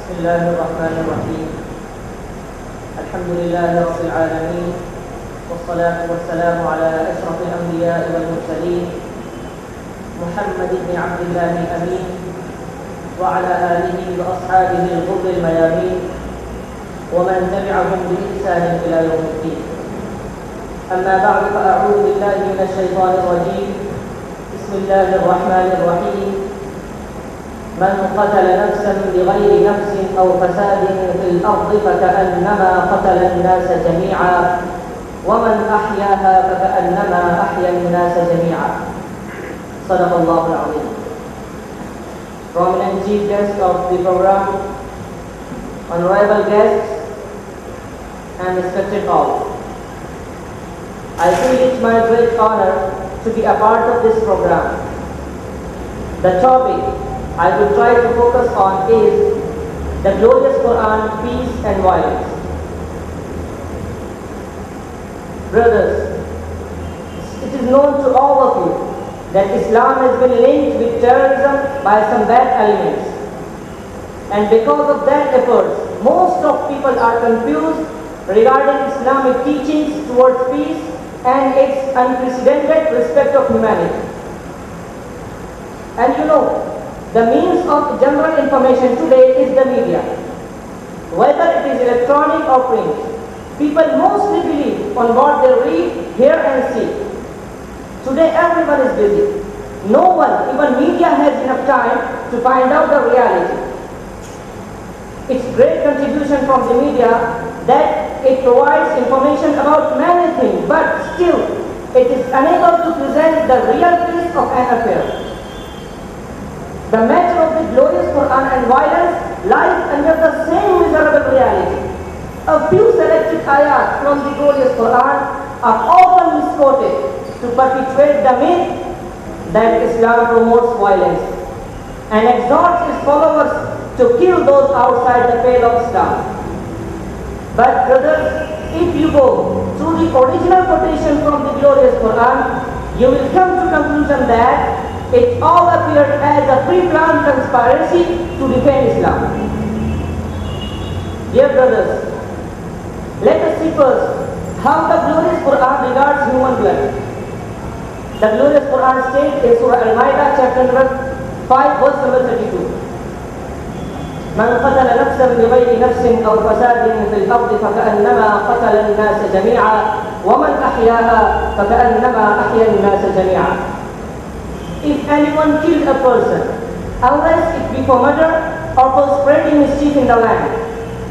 بسم الله الرحمن الرحيم. الحمد لله رب العالمين، والصلاة والسلام على أشرف الأنبياء والمرسلين محمد بن عبد الله الأمين وعلى آله وأصحابه الغر الميامين ومن تبعهم بإحسان إلى يوم الدين. أما بعد، فأعوذ بالله من الشيطان الرجيم. بسم الله الرحمن الرحيم. من قتل نفسا بغير نفس أو فساد في الأرض فكأنما قتل الناس جميعا ومن أحياها فكأنما أحيا الناس جميعا. صدق الله العظيم. Prominent chief guest of the program, honorable guests and respected all, I feel it my great honor to be a part of this program. The topic I will try to focus on is the glorious Quran, peace and violence. Brothers, it is known to all of you that Islam has been linked with terrorism by some bad elements. And because of that efforts, most of people are confused regarding Islamic teachings towards peace and its unprecedented respect of humanity. And you know, the means of general information today is the media. Whether it is electronic or print, people mostly believe on what they read, hear and see. Today everyone is busy. No one, even media, has enough time to find out the reality. It's great contribution from the media that it provides information about many things, but still it is unable to present the real face of an affair. The matter of the glorious Quran and violence lies under the same miserable reality. A few selected ayat from the glorious Quran are often misquoted to perpetuate the myth that Islam promotes violence and exhorts its followers to kill those outside the pale of Islam. But brothers, if you go through the original quotation from the glorious Quran, you will come to conclusion that it all appeared as a pre-planned conspiracy to defend Islam. Dear brothers, let us see first how the glorious Quran regards human blood. The glorious Quran states in Surah Al-Ma'idah chapter number 5 verse number 32. من قتل نفسا بغير نفس أو فساد في الأرض فكأنما قتل الناس جميعا ومن أحياها فكأنما أحيا الناس جميعا. If anyone killed a person, unless it be for murder or for spreading mischief in the land,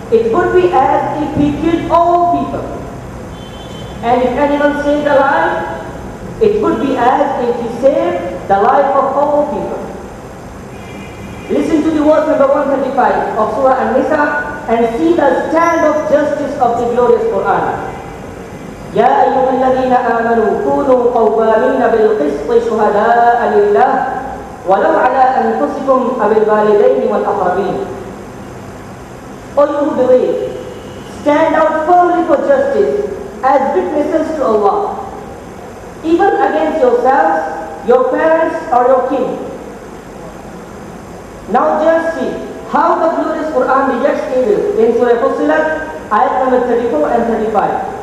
it would be as if he killed all people. And if anyone saved a life, it would be as if he saved the life of all people. Listen to the verse number 135 of Surah An-Nisa and see the stand of justice of the glorious Quran. يا أيها الذين آمنوا كونوا قوامين بالقسط شهداء لله ولو على أنفسكم أو الوالدين والأقربين. O you who believe, stand out firmly for justice as witnesses to Allah, even against yourselves, your parents or your kin. Now just see how the glorious Quran rejects evil in Surah Fussilat, ayat number 34 and 35.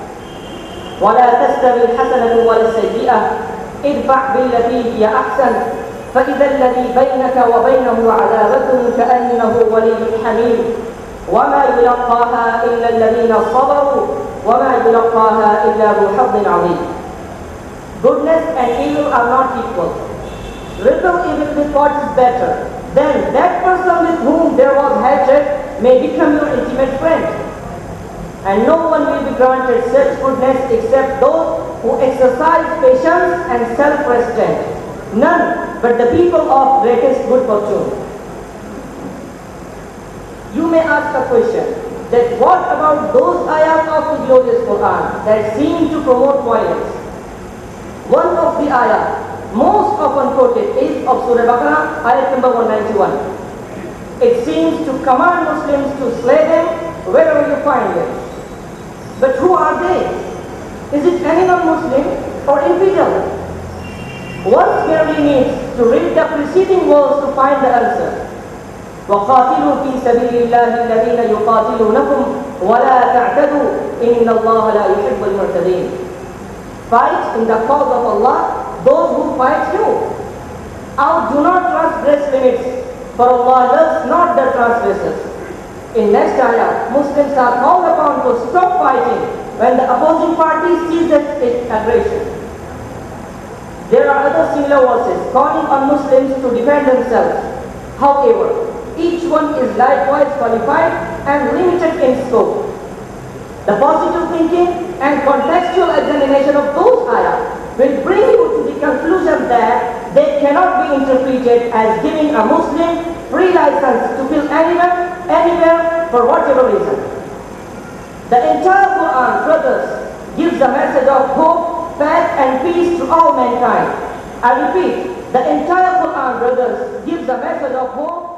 ولا تستوي الحسنة ولا السيئة ادفع بالتي هي أحسن فإذا الذي بينك وبينه عداوة كأنه ولي حميم وما يلقاها إلا الذين صبروا وما يلقاها إلا ذو حظ عظيم. Goodness and evil are not equal. Repel evil with what is better. Then that person with whom there was hatred may become your intimate friend. And no one will be granted such goodness except those who exercise patience and self-restraint. None but the people of greatest good fortune. You may ask a question that what about those ayat of the glorious Quran that seem to promote violence? One of the ayat most often quoted is of Surah Baqarah, ayat number 191. It seems to command Muslims to slay them wherever you find them. But who are they? Is it any non-Muslim or infidel? One merely needs to read the preceding verse to find the answer. وقاتلوا في سبيل الله الذين يقاتلونكم ولا تعتدوا إن الله لا يحب المعتدين. Fight in the cause of Allah those who fight you. Do not transgress limits, for Allah loves not the transgressors. In next ayah, Muslims are called upon to stop fighting when the opposing party ceases its aggression. There are other similar verses calling on Muslims to defend themselves. However, each one is likewise qualified and limited in scope. The positive thinking and contextual examination of those ayah will bring you to the conclusion that they cannot be interpreted as giving a Muslim free license to kill anyone, anywhere, for whatever reason. The entire Quran, brothers, gives a message of hope, faith and peace to all mankind. I repeat, the entire Quran, brothers, gives a message of hope,